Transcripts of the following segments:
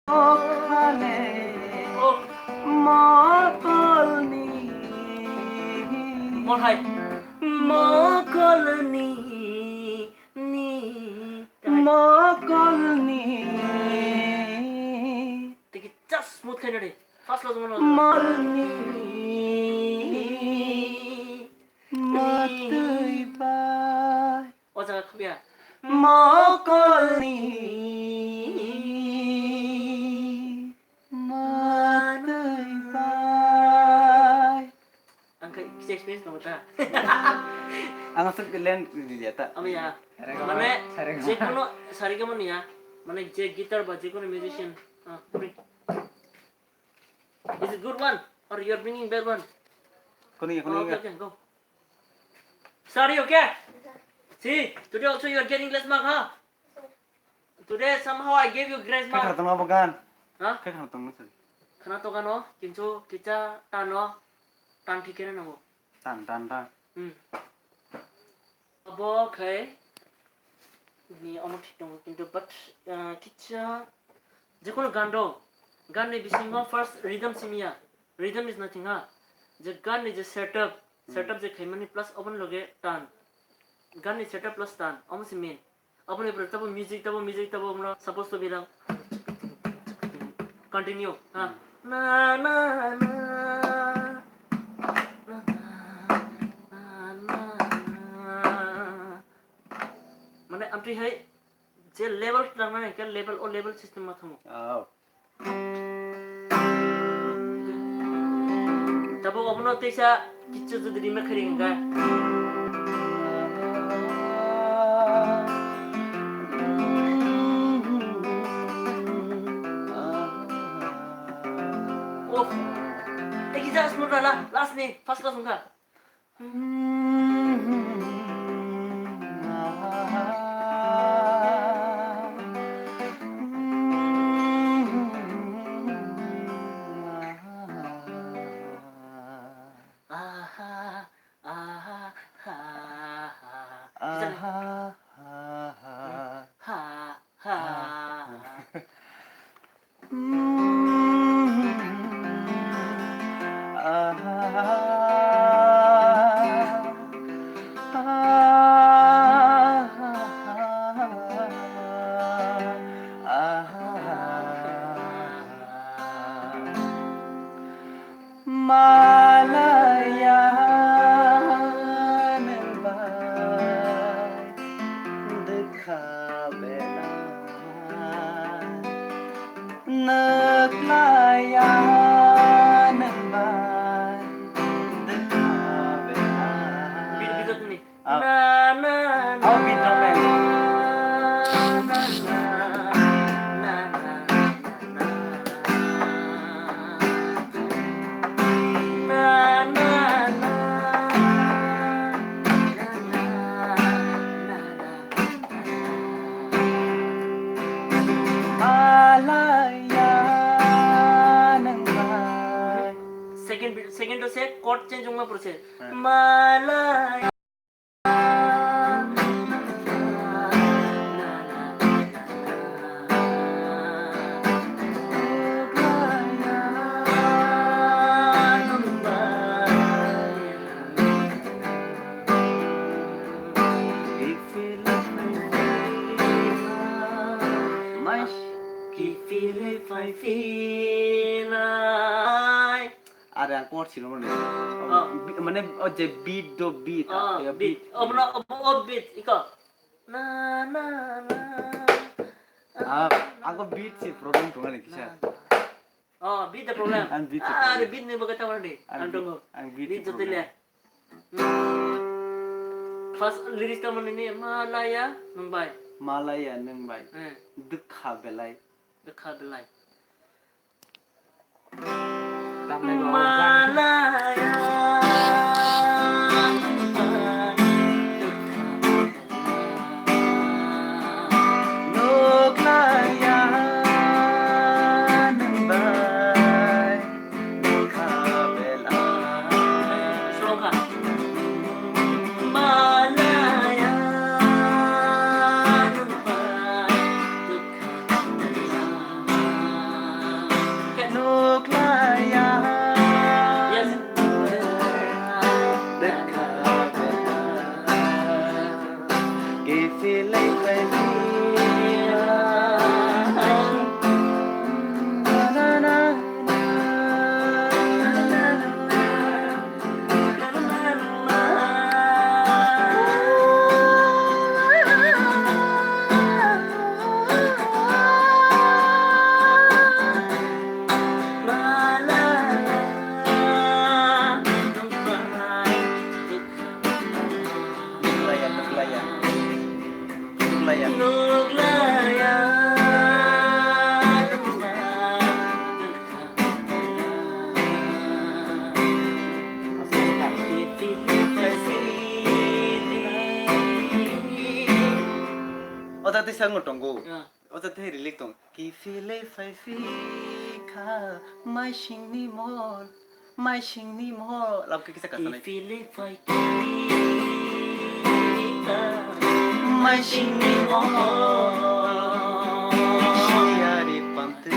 okhane Oh, mokolni more high. mokolni Ni. mokolni Take it just smooth kind of day. Fast low one. molni matui bai Oh, jaga khapia. mokolni matui bai Angka kisah experience kamu ta. ang asal kalian dia tak Ami ya. Mane je kono sari kamu ni ya. Mane je guitar ba je kono musician. Bring. Is it good one or you are bringing bad one? kuni Okay, okay, go. Sorry, okay? See, today also you are getting less mark, huh? Today somehow I gave you grace kai mark. khatang apa kan Huh? kai khatang nasi Khana to kano, kincho kita tano, tan thikene namo. tan tan tan Abo kai ni ono thik namo kintu but kicha jekono gando gan ni bisingo first rhythm simia. Rhythm is nothing ha. Je gan ni je setup je khaimani plus open loge tan. Gan ni setup plus tan almost main. Open पर तब music तब हमरा supposed to be lang continue ha na na na na na माने आमटी है जे level लागना है क्या level और लेवल सिस्टम में थमो oh तब अपनो तेसा किच्चो जो दिरी में खरींगा ओह एक ही जास मुड़ा ला लास्ट ने फर्स्ट क्लास उनका second to say chord change होगा process Malaya ada yang chord sih mana mana je beat do beat ya beat beat iko na na na aku beat sih problem tuh kan kisah beat the problem beat beat nih bagata mana deh antong beat jote le first lyrics ka mana ini Malaya neng bai dekha belai Malaya kisa ngo tonggo. Ya. Oja te rilik tong. Ki file fai fi kha mai singni mor. Mai singni mor. Lab ke kisa kasa nai. Feeling fight. Mai singni mor. Siari pante.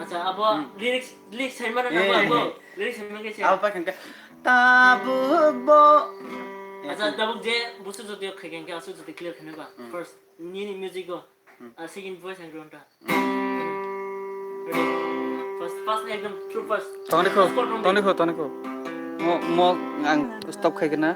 अच्छा अब lyrics छैन न अब lyrics छैन के छ Apa kan ka tabuk bo. अच्छा दबुक जे बुझ्छु जति खैकेन के असु जति क्लियर खने बा फर्स्ट नि म्युजिक को second voice and ground first एकदम true first Tone ko. Mo ang stop kay na.